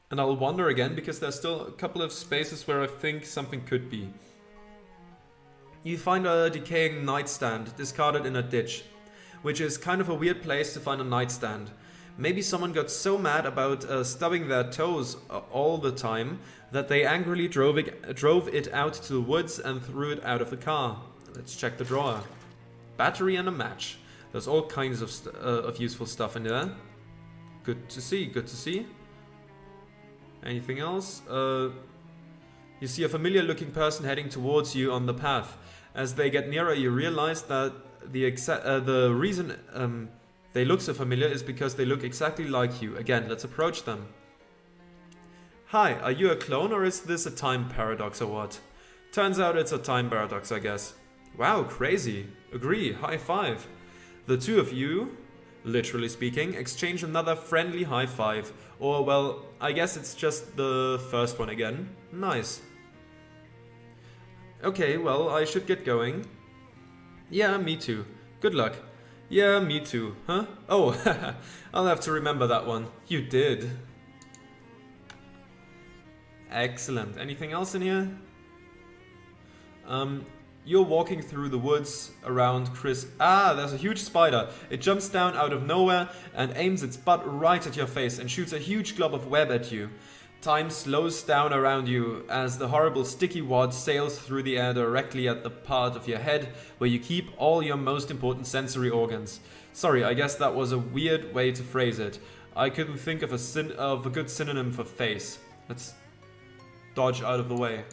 And I'll wander again because there's still a couple of spaces where I think something could be. You find a decaying nightstand discarded in a ditch, which is kind of a weird place to find a nightstand. Maybe someone got so mad about stubbing their toes all the time that they angrily drove it out to the woods and threw it out of the car. Let's check the drawer. Battery and a match. There's all kinds of useful stuff in there. Good to see, good to see. Anything else? You see a familiar looking person heading towards you on the path. As they get nearer, you realize that the reason they look so familiar is because they look exactly like you. Again, let's approach them. Hi, are you a clone or is this a time paradox or what? Turns out it's a time paradox, I guess. Wow, crazy. Agree, high five. The two of you, literally speaking, exchange another friendly high five. Or, well, I guess it's just the first one again. Nice. Okay, well, I should get going. Yeah, me too. Good luck. Yeah, me too. Huh? Oh, I'll have to remember that one. You did. Excellent. Anything else in here? You're walking through the woods around Chris. Ah, there's a huge spider. It jumps down out of nowhere and aims its butt right at your face and shoots a huge glob of web at you. Time slows down around you as the horrible sticky wad sails through the air directly at the part of your head where you keep all your most important sensory organs. Sorry, I guess that was a weird way to phrase it. I couldn't think of a good synonym for face. Let's dodge out of the way.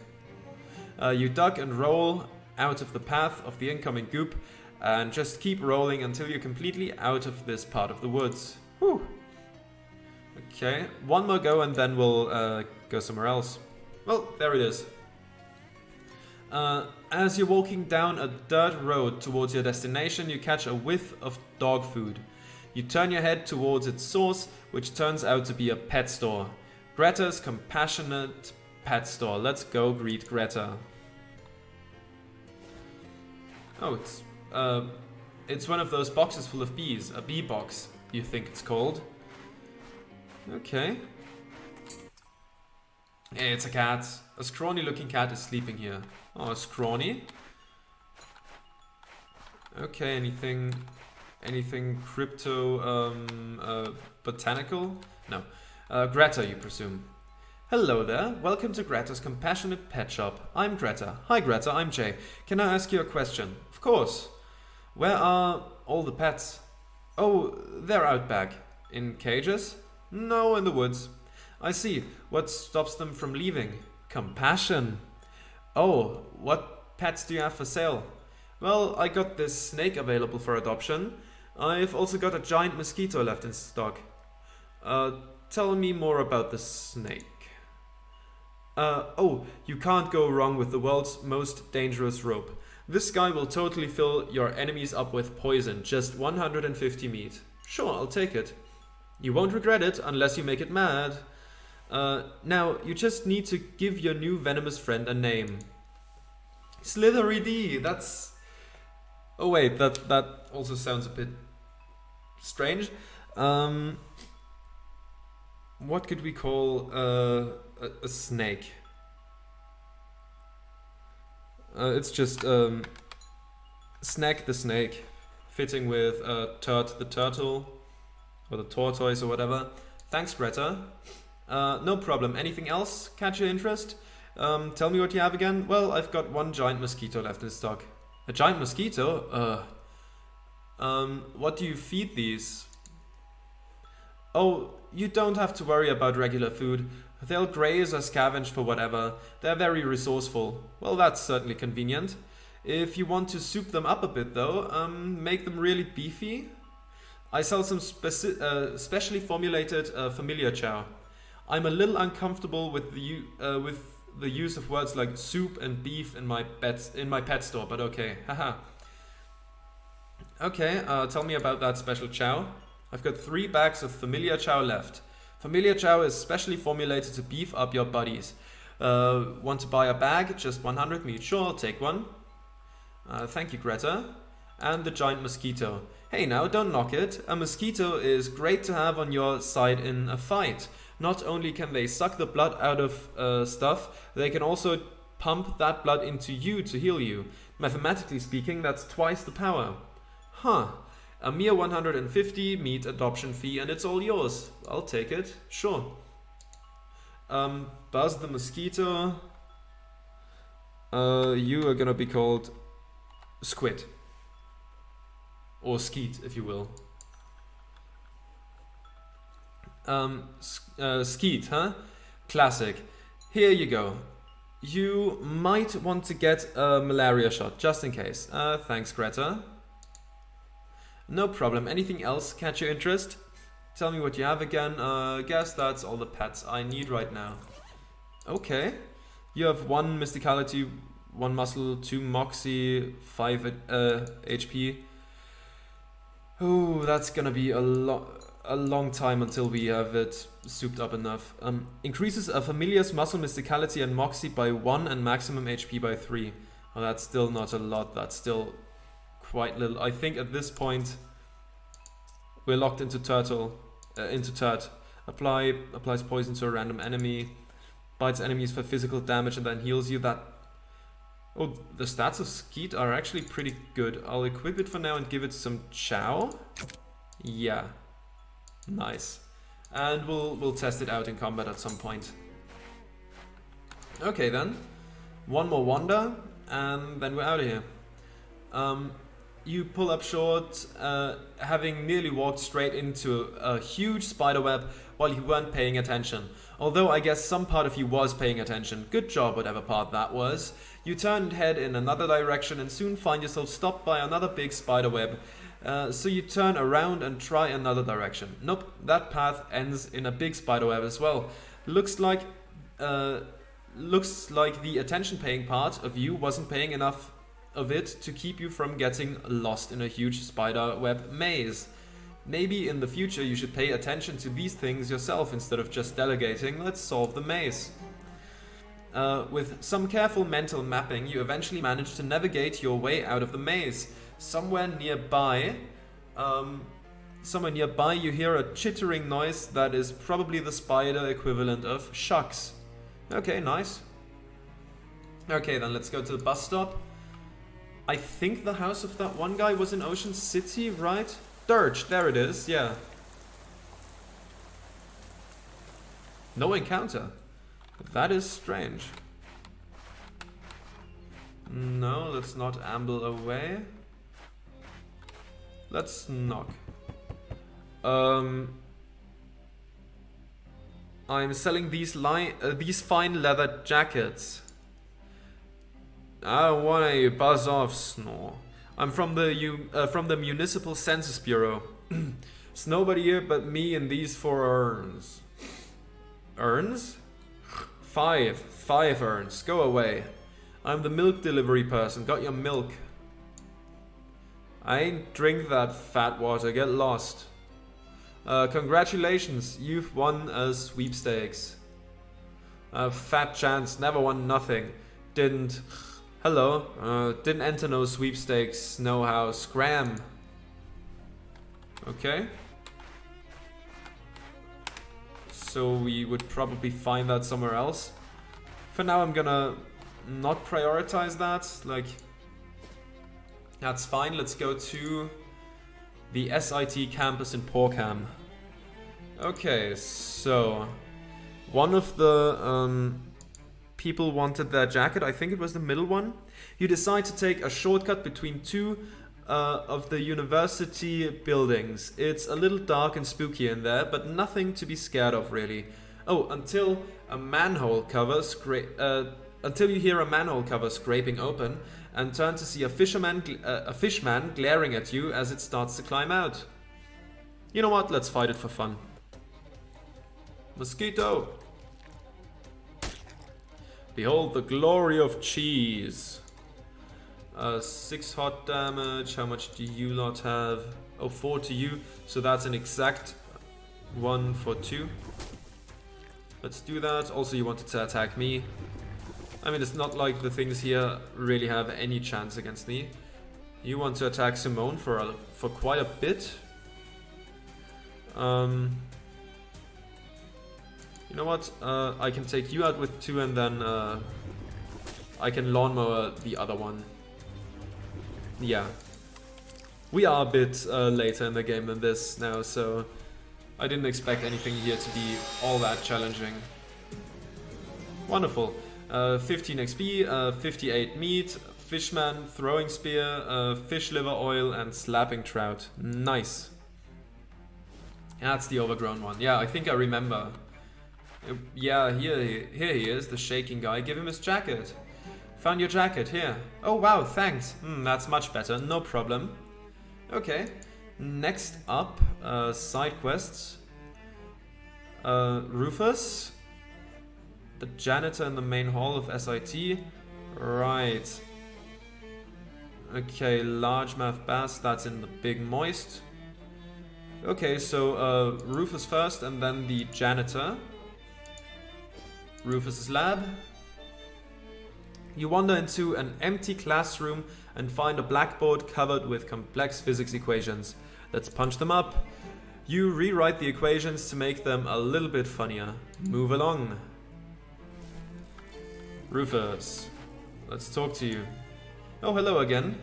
You duck and roll out of the path of the incoming goop and just keep rolling until you're completely out of this part of the woods. Whew. Okay, one more go and then we'll go somewhere else. Well, there it is. As you're walking down a dirt road towards your destination, you catch a whiff of dog food. You turn your head towards its source, which turns out to be a pet store. Greta's compassionate pet store. Let's go greet Greta. Oh, it's one of those boxes full of bees. A bee box, you think it's called. Okay. Hey, it's a cat. A scrawny looking cat is sleeping here. Oh, scrawny. Okay, anything crypto botanical? No. Greta, you presume. Hello there. Welcome to Greta's Compassionate Pet Shop. I'm Greta. Hi Greta, I'm Jay. Can I ask you a question? Of course. Where are all the pets? Oh, they're out back. In cages? No, in the woods. I see. What stops them from leaving? Compassion. Oh, what pets do you have for sale? Well, I got this snake available for adoption. I've also got a giant mosquito left in stock. Tell me more about the snake. Oh, you can't go wrong with the world's most dangerous rope. This guy will totally fill your enemies up with poison. Just 150 meat. Sure, I'll take it. You won't regret it unless you make it mad. Now, you just need to give your new venomous friend a name. Slithery D, that's... Oh wait, that also sounds a bit strange. What could we call a snake? It's just Snack the snake, fitting with Turt the turtle, or the tortoise or whatever. Thanks, Greta. No problem. Anything else catch your interest? Tell me what you have again. Well, I've got one giant mosquito left in stock. A giant mosquito? What do you feed these? Oh, you don't have to worry about regular food. They'll graze or scavenge for whatever. They're very resourceful. Well, that's certainly convenient. If you want to soup them up a bit though, make them really beefy. I sell some specially formulated familiar chow. I'm a little uncomfortable with the use of words like soup and beef in my pet store, but okay. Haha. Okay, tell me about that special chow. I've got 3 bags of familiar chow left. Familiar chow is specially formulated to beef up your buddies. Want to buy a bag? Just 100 meat. Sure, I'll take one. Thank you, Greta. And the giant mosquito. Hey now, don't knock it. A mosquito is great to have on your side in a fight. Not only can they suck the blood out of stuff, they can also pump that blood into you to heal you. Mathematically speaking, that's twice the power. Huh. A mere 150 meat adoption fee and it's all yours. I'll take it. Sure. Buzz the mosquito. You are gonna be called Squid. Or Skeet, if you will. Skeet, huh? Classic. Here you go. You might want to get a malaria shot, just in case. Thanks, Greta. No problem. Anything else catch your interest? Tell me what you have again. Guess that's all the pets I need right now. Okay. You have 1 mysticality, 1 muscle, 2 moxie, 5 HP. Oh, that's gonna be a long time until we have it souped up enough. Increases a familiar's muscle, mysticality and moxie by 1 and maximum HP by 3. Oh, that's still not a lot. That's still quite little. I think at this point we're locked into Turt. Applies poison to a random enemy. Bites enemies for physical damage and then heals you. That... Oh, the stats of Skeet are actually pretty good. I'll equip it for now and give it some chow. Yeah. Nice. And we'll test it out in combat at some point. Okay then. 1 more wander and then we're out of here. You pull up short, having nearly walked straight into a huge spider web while you weren't paying attention. Although I guess some part of you was paying attention. Good job, whatever part that was. You turn and head in another direction and soon find yourself stopped by another big spider web. So you turn around and try another direction. Nope, that path ends in a big spider web as well. Looks like the attention-paying part of you wasn't paying enough of it to keep you from getting lost in a huge spider web maze. Maybe in the future you should pay attention to these things yourself instead of just delegating. Let's solve the maze. With some careful mental mapping, you eventually manage to navigate your way out of the maze. Somewhere nearby you hear a chittering noise that is probably the spider equivalent of shucks. Okay, nice. Okay, then let's go to the bus stop. I think the house of that one guy was in Ocean City, right? Dirge, there it is, yeah. No encounter. That is strange. No, let's not amble away. Let's knock. I'm selling these fine leather jackets. I don't want any buzz off, snore. I'm from the Municipal Census Bureau. It's nobody here but me and these 4 urns. Urns? 5 urns. Go away. I'm the milk delivery person. Got your milk. I ain't drink that fat water. Get lost. Congratulations. You've won a sweepstakes. Fat chance. Never won nothing. Didn't... Hello. Didn't enter no sweepstakes. Know how. Scram. Okay. So we would probably find that somewhere else. For now I'm gonna not prioritize that. Like, that's fine. Let's go to the SIT campus in Porkham. Okay, so one of the people wanted their jacket. I think it was the middle one. You decide to take a shortcut between 2 of the university buildings. It's a little dark and spooky in there, but nothing to be scared of really. Oh, until a manhole cover until you hear a manhole cover scraping open and turn to see a fishman glaring at you as it starts to climb out. You know what? Let's fight it for fun. Mosquito! Behold the glory of cheese. 6 hot damage. How much do you lot have? Oh, 4 to you. So that's an exact 1 for 2. Let's do that. Also, you wanted to attack me. I mean, it's not like the things here really have any chance against me. You want to attack Simone for quite a bit. You know what? I can take you out with 2 and then I can lawnmower the other one. Yeah. We are a bit later in the game than this now, so I didn't expect anything here to be all that challenging. Wonderful. 15 XP, 58 meat, fishman, throwing spear, fish liver oil, and slapping trout. Nice. That's the overgrown one. Yeah, I think I remember. Yeah, here he is, the shaking guy. Give him his jacket. Found your jacket, here. Oh wow, thanks. That's much better, no problem. Okay, next up, side quests. Rufus, the janitor in the main hall of SIT. Right. Okay, largemouth bass, that's in the big moist. Okay, so Rufus first and then the janitor. Rufus's lab. You wander into an empty classroom and find a blackboard covered with complex physics equations. Let's punch them up. You rewrite the equations to make them a little bit funnier. Move along. Rufus, let's talk to you. Oh, hello again.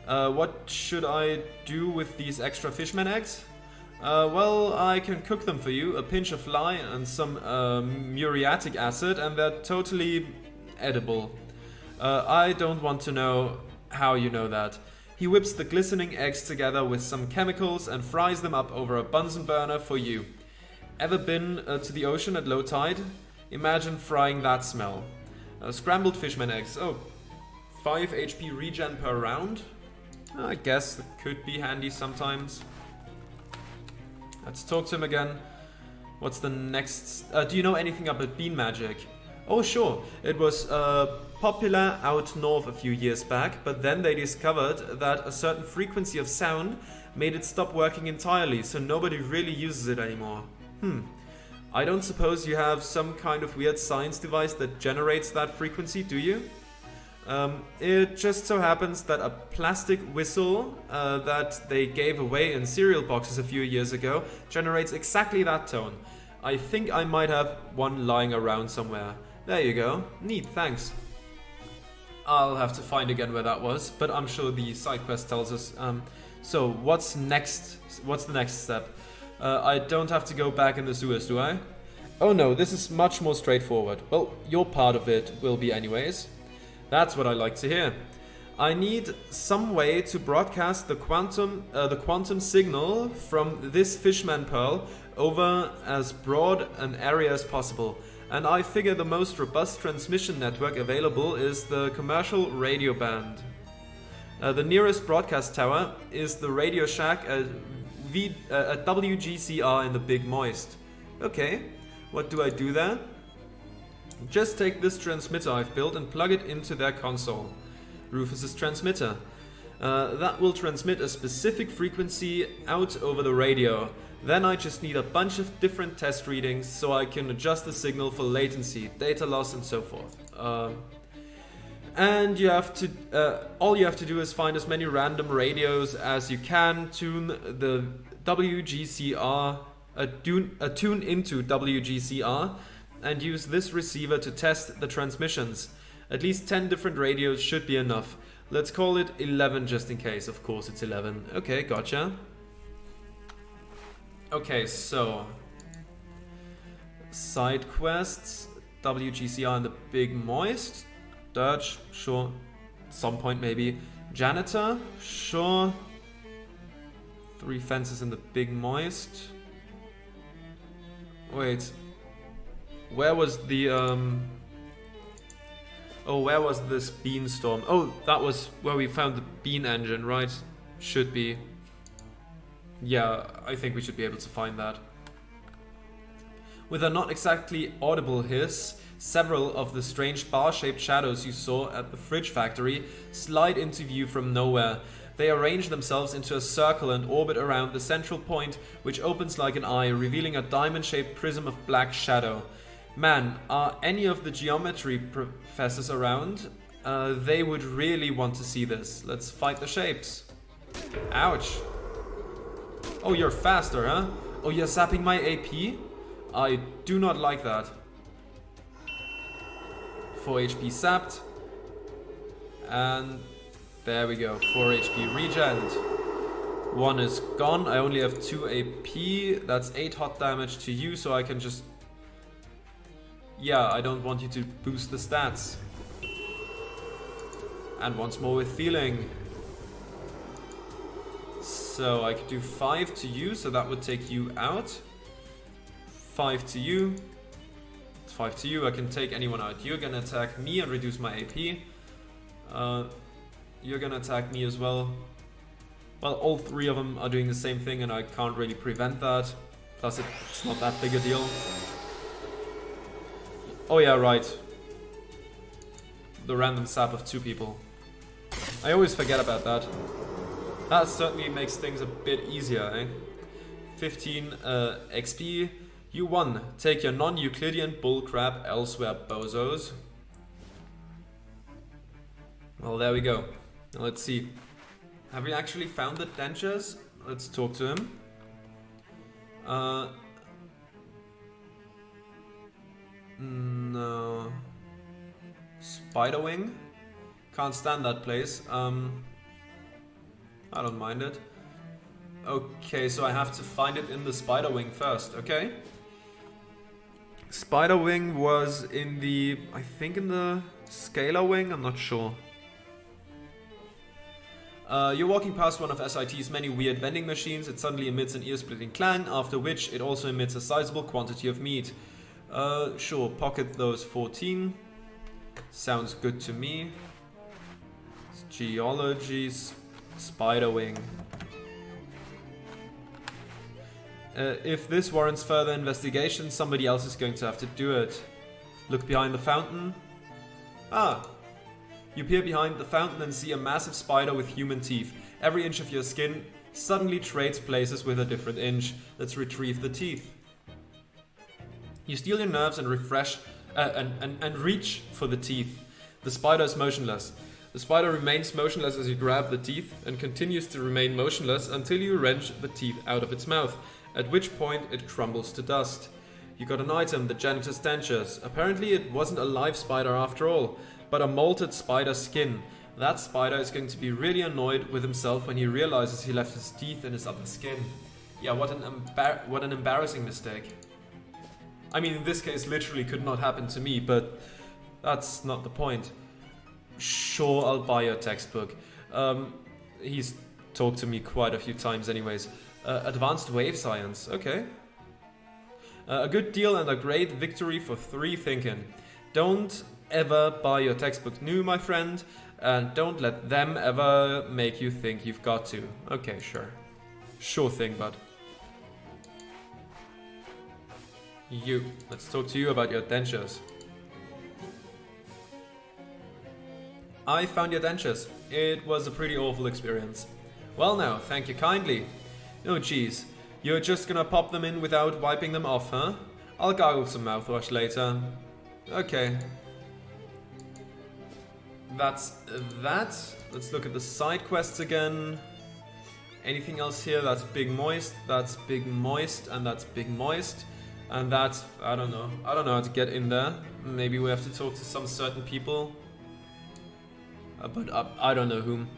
What should I do with these extra fishman eggs? Well, I can cook them for you, a pinch of lye and some muriatic acid, and they're totally edible. I don't want to know how you know that. He whips the glistening eggs together with some chemicals and fries them up over a Bunsen burner for you. Ever been to the ocean at low tide? Imagine frying that smell. Scrambled fishman eggs. Oh, 5 HP regen per round? I guess it could be handy sometimes. Let's talk to him again. What's the next? Do you know anything about bean magic? Oh sure, it was popular out north a few years back, but then they discovered that a certain frequency of sound made it stop working entirely, so nobody really uses it anymore. I don't suppose you have some kind of weird science device that generates that frequency, do you? It just so happens that a plastic whistle that they gave away in cereal boxes a few years ago generates exactly that tone. I think I might have one lying around somewhere. There you go. Neat, thanks. I'll have to find again where that was, but I'm sure the side quest tells us. So, what's next? What's the next step? I don't have to go back in the sewers, do I? Oh no, this is much more straightforward. Well, your part of it will be anyways. That's what I like to hear. I need some way to broadcast the quantum signal from this fishman pearl over as broad an area as possible. And I figure the most robust transmission network available is the commercial radio band. The nearest broadcast tower is the Radio Shack at WGCR in the Big Moist. Okay, what do I do there? Just take this transmitter I've built and plug it into their console. Rufus's transmitter. That will transmit a specific frequency out over the radio. Then I just need a bunch of different test readings so I can adjust the signal for latency, data loss and so forth. And you have to, all you have to do is find as many random radios as you can, tune the WGCR, tune into WGCR, and use this receiver to test the transmissions. At least 10 different radios should be enough. Let's call it 11 just in case. Of course it's 11. Okay, gotcha. Okay, so side quests, WGCR in the Big Moist, Dirge, sure, at some point maybe. Janitor, sure. 3 fences in the Big Moist. Wait, where was the oh, where was this beanstorm? Oh, that was where we found the bean engine, right? Should be. Yeah, I think we should be able to find that. With a not exactly audible hiss, several of the strange bar-shaped shadows you saw at the fridge factory slide into view from nowhere. They arrange themselves into a circle and orbit around the central point, which opens like an eye, revealing a diamond-shaped prism of black shadow. Man, are any of the geometry professors around? They would really want to see this. Let's fight the shapes. Ouch. Oh, you're faster, huh? Oh, you're zapping my AP? I do not like that. 4 HP sapped. And there we go, 4 HP regen. 1 is gone, I only have 2 AP. That's 8 hot damage to you, so I can just... Yeah, I don't want you to boost the stats. And once more with healing. So I could do 5 to you, so that would take you out. 5 to you. 5 to you, I can take anyone out. You're gonna attack me and reduce my AP. You're gonna attack me as well. Well, all 3 of them are doing the same thing and I can't really prevent that. Plus it's not that big a deal. Oh yeah, right. The random sap of 2 people. I always forget about that. That certainly makes things a bit easier, eh? 15 XP. You won. Take your non-Euclidean bullcrap elsewhere, bozos. Well, there we go. Now let's see. Have we actually found the dentures? Let's talk to him. No. Spiderwing? Can't stand that place. I don't mind it. Okay, so I have to find it in the Spiderwing first, okay? Spiderwing was in the... I think in the Scalar Wing? I'm not sure. You're walking past one of SIT's many weird vending machines. It suddenly emits an ear-splitting clang, after which it also emits a sizable quantity of meat. Sure, pocket those 14. Sounds good to me. It's geology, Spiderwing. If this warrants further investigation, somebody else is going to have to do it. Look behind the fountain. Ah! You peer behind the fountain and see a massive spider with human teeth. Every inch of your skin suddenly trades places with a different inch. Let's retrieve the teeth. You steel your nerves and refresh and reach for the teeth. The spider is motionless. The spider remains motionless as you grab the teeth and continues to remain motionless until you wrench the teeth out of its mouth, at which point it crumbles to dust. You got an item, the janitor's dentures. Apparently it wasn't a live spider after all, but a molted spider skin. That spider is going to be really annoyed with himself when he realizes he left his teeth in his upper skin. Yeah, what an embarrassing mistake. I mean, in this case, literally could not happen to me, but that's not the point. Sure, I'll buy your textbook. He's talked to me quite a few times anyways. Advanced wave science, okay. A good deal and a great victory for 3 thinking. Don't ever buy your textbook new, my friend, and don't let them ever make you think you've got to. Okay, sure. Sure thing, bud. You. Let's talk to you about your dentures. I found your dentures. It was a pretty awful experience. Well now, thank you kindly. Oh geez, you're just gonna pop them in without wiping them off, huh? I'll gargle some mouthwash later. Okay. That's that. Let's look at the side quests again. Anything else here? That's big moist, that's big moist, and that's big moist. And that's, I don't know. I don't know how to get in there. Maybe we have to talk to some certain people. But I don't know whom.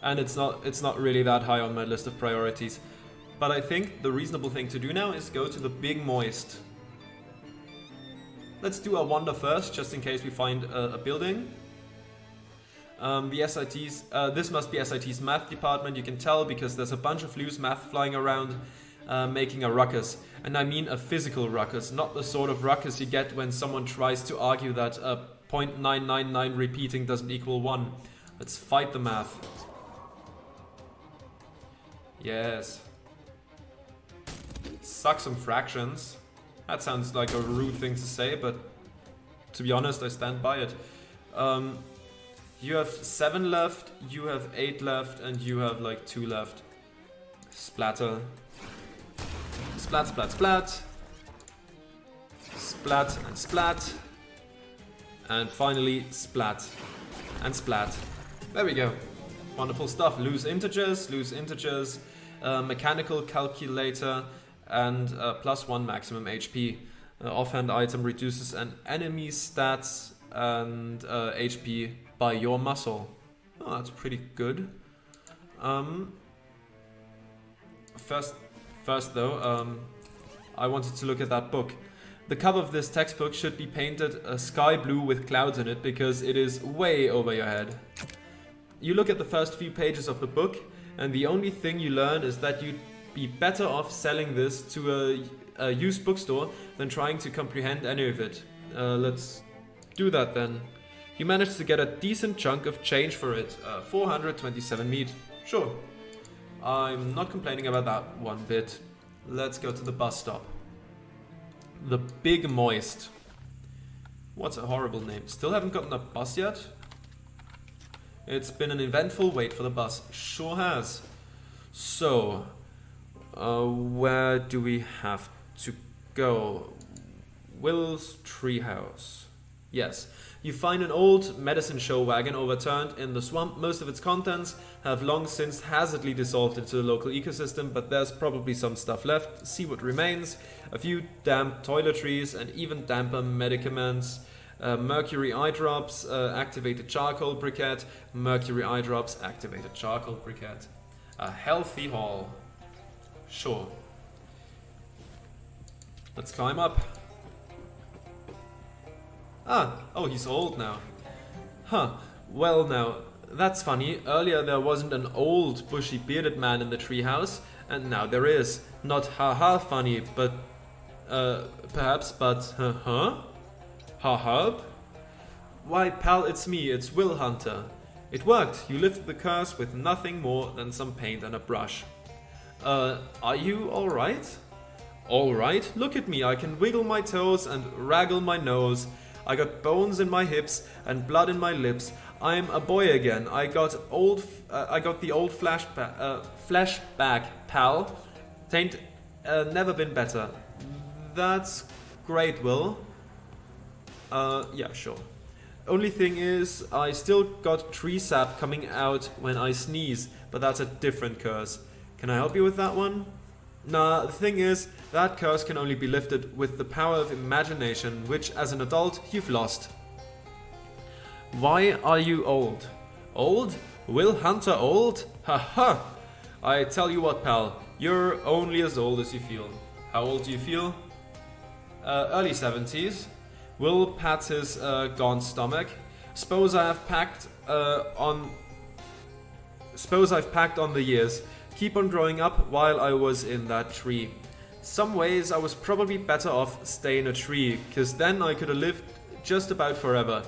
And it's not really that high on my list of priorities. But I think the reasonable thing to do now is go to the big moist. Let's do a wander first, just in case we find a building. The SIT's, this must be SIT's math department, you can tell because there's a bunch of loose math flying around, making a ruckus. And I mean a physical ruckus, not the sort of ruckus you get when someone tries to argue that 0.999 repeating doesn't equal 1. Let's fight the math. Yes. Suck some fractions. That sounds like a rude thing to say, but to be honest, I stand by it. You have 7 left, you have 8 left, and you have like 2 left. Splatter. Splat, splat, splat. Splat and splat. And finally, splat and splat. There we go. Wonderful stuff. Loose integers, mechanical calculator, and +1 maximum HP. Offhand item reduces an enemy's stats and HP by your muscle. Oh, that's pretty good. First though, I wanted to look at that book. The cover of this textbook should be painted sky blue with clouds in it because it is way over your head. You look at the first few pages of the book and the only thing you learn is that you'd be better off selling this to a used bookstore than trying to comprehend any of it. Let's do that then. You managed to get a decent chunk of change for it, 427 meat. Sure, I'm not complaining about that one bit. Let's go to the bus stop. The Big Moist. What's a horrible name. Still haven't gotten a bus yet? It's been an eventful wait for the bus. Sure has. So, where do we have to go? Will's Treehouse. Yes. You find an old medicine show wagon overturned in the swamp. Most of its contents have long since haphazardly dissolved into the local ecosystem, but there's probably some stuff left. See what remains. A few damp toiletries and even damper medicaments. Mercury eye drops, activated charcoal briquette. Mercury eye drops, activated charcoal briquette. A healthy haul. Sure. Let's climb up. Oh, he's old now. Huh, well now, that's funny. Earlier there wasn't an old, bushy, bearded man in the treehouse, and now there is. Not haha funny, but, perhaps, but, huh? Ha-ha? Why, pal, it's me, it's Will Hunter. It worked, you lifted the curse with nothing more than some paint and a brush. Are you alright? Alright, look at me, I can wiggle my toes and raggle my nose. I got bones in my hips and blood in my lips. I'm a boy again. I got the old flesh back, pal. Tain't never been better. That's great, Will. Yeah, sure. Only thing is, I still got tree sap coming out when I sneeze, but that's a different curse. Can I help you with that one? Nah, the thing is, that curse can only be lifted with the power of imagination, which as an adult, you've lost. Why are you old? Old? Will Hunter old? Ha! I tell you what, pal, you're only as old as you feel. How old do you feel? Early 70s. Will pats his gaunt stomach. Suppose I've packed on the years. Keep on growing up while I was in that tree. Some ways I was probably better off staying a tree, cause then I could have lived just about forever.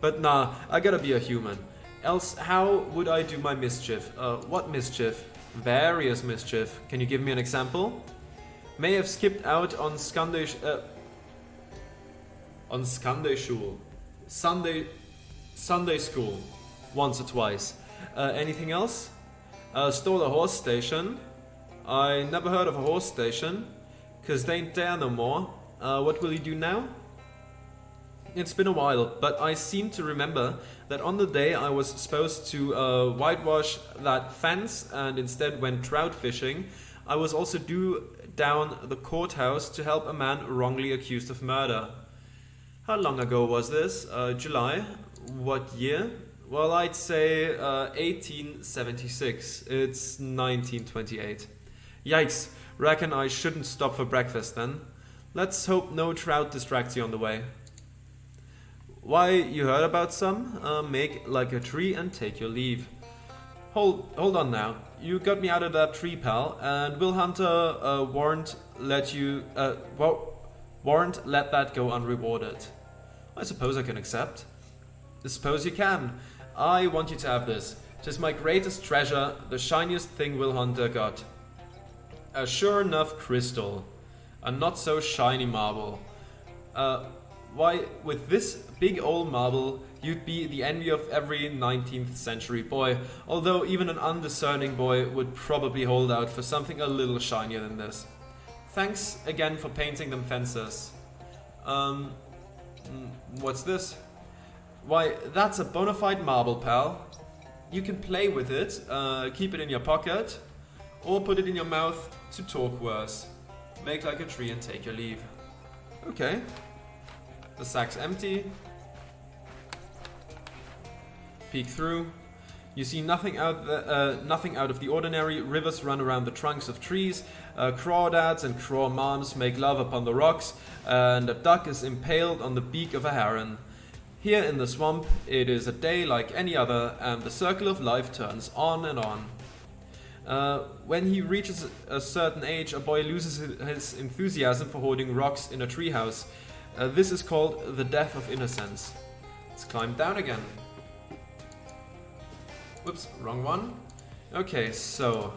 But nah, I gotta be a human. Else how would I do my mischief? What mischief? Various mischief. Can you give me an example? May have skipped out on Sunday school once or twice. Anything else? Stole a horse station. I never heard of a horse station, cause they ain't there no more. What will you do now? It's been a while, but I seem to remember that on the day I was supposed to whitewash that fence and instead went trout fishing, I was also due down the courthouse to help a man wrongly accused of murder. How long ago was this? July? What year? Well, I'd say 1876. It's 1928. Yikes, reckon I shouldn't stop for breakfast then. Let's hope no trout distracts you on the way. Why, you heard about some? Make like a tree and take your leave. Hold on now. You got me out of that tree, pal, and Will Hunter warn't let that go unrewarded. I suppose I can accept. I suppose you can. I want you to have this. 'Tis my greatest treasure, the shiniest thing Will Hunter got. A sure enough crystal. A not so shiny marble. Why, with this big old marble, you'd be the envy of every 19th century boy, although even an undiscerning boy would probably hold out for something a little shinier than this. Thanks again for painting them fences. What's this? Why, that's a bona fide marble, pal. You can play with it, keep it in your pocket, or put it in your mouth to talk worse. Make like a tree and take your leave. Okay. The sack's empty. Peek through. You see nothing out of the ordinary. Rivers run around the trunks of trees. Crawdads and craw moms make love upon the rocks, and a duck is impaled on the beak of a heron. Here in the swamp, it is a day like any other, and the circle of life turns on and on. When he reaches a certain age, a boy loses his enthusiasm for hoarding rocks in a treehouse. This is called the death of innocence. Let's climb down again. Whoops, wrong one. Okay, so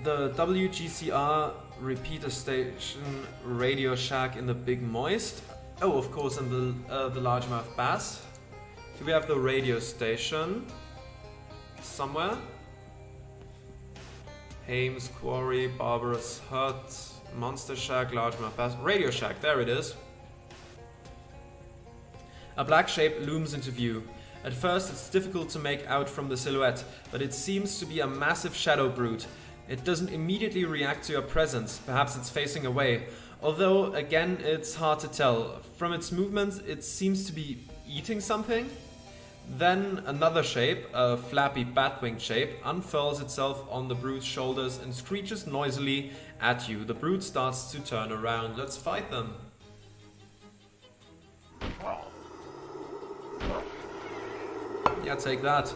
the WGCR repeater station Radio Shack in the Big Moist. Oh, of course, and the largemouth bass. Do we have the radio station somewhere? Hames Quarry, Barbarous Hut, Monster Shack, largemouth bass, Radio Shack. There it is. A black shape looms into view. At first it's difficult to make out from the silhouette, but it seems to be a massive shadow brute. It doesn't immediately react to your presence, perhaps it's facing away. Although, again, it's hard to tell. From its movements, it seems to be eating something. Then another shape, a flappy bat-winged shape, unfurls itself on the brute's shoulders and screeches noisily at you. The brute starts to turn around. Let's fight them. Yeah, take that.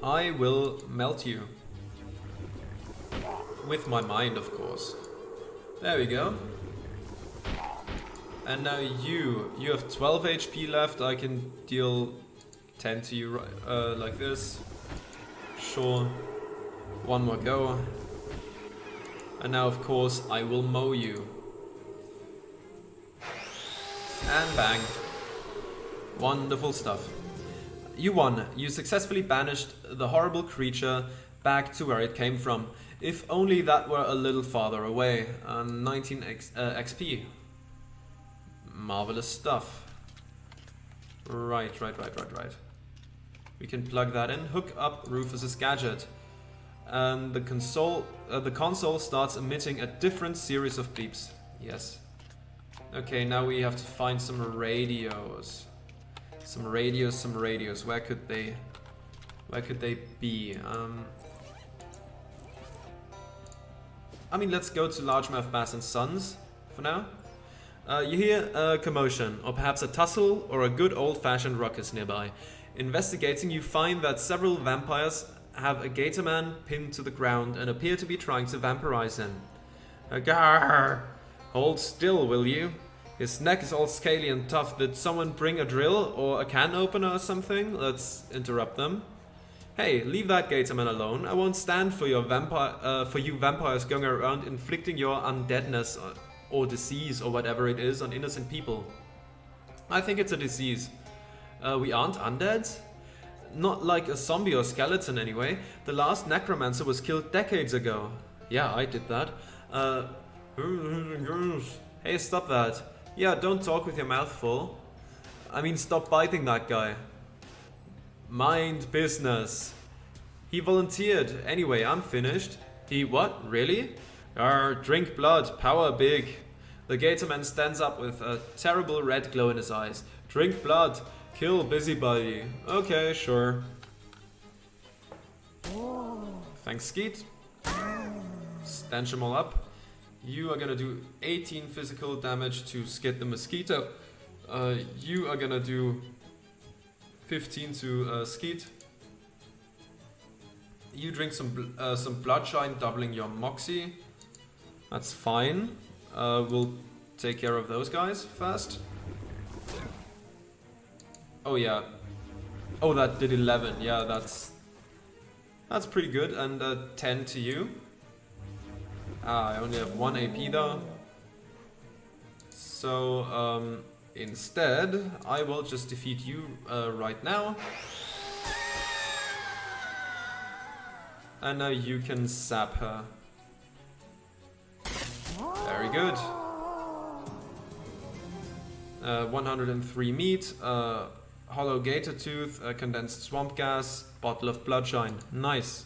I will melt you. With my mind, of course. There we go. And now you have 12 HP left. I can deal 10 to you like this. Sure. One more go. And now, of course, I will mow you. And bang. Wonderful stuff. You won. You successfully banished the horrible creature back to where it came from. If only that were a little farther away. 19 XP. Marvelous stuff. Right. We can plug that in. Hook up Rufus's gadget. And the console starts emitting a different series of beeps. Yes. Okay, now we have to find some radios. Some radios. Where could they be? I mean, let's go to Largemouth Bass and Sons for now. You hear a commotion, or perhaps a tussle, or a good old-fashioned ruckus nearby. Investigating, you find that several vampires have a gator man pinned to the ground and appear to be trying to vampirize him. Agar! Hold still, will you? His neck is all scaly and tough. Did someone bring a drill or a can opener or something? Let's interrupt them. Hey, leave that gator man alone. I won't stand for you vampires going around inflicting your undeadness or disease or whatever it is on innocent people. I think it's a disease. We aren't undead? Not like a zombie or skeleton anyway. The last necromancer was killed decades ago. Yeah, I did that. Hey, stop that. Yeah, don't talk with your mouth full. I mean, stop biting that guy. Mind business. He volunteered. Anyway, I'm finished. He what? Really? Drink blood. Power big. The gatorman stands up with a terrible red glow in his eyes. Drink blood. Kill busybody. Okay, sure. Thanks, Skeet. Stench them all up. You are gonna do 18 physical damage to Skid the Mosquito. You are gonna do 15 to Skeet. You drink some bloodshine, doubling your moxie. That's fine. We'll take care of those guys first. Oh yeah. Oh, that did 11. Yeah, that's pretty good. And 10 to you. I only have 1 AP though. So instead, I will just defeat you right now. And now you can sap her. Very good. 103 meat, hollow gator tooth, condensed swamp gas, bottle of bloodshine. Nice.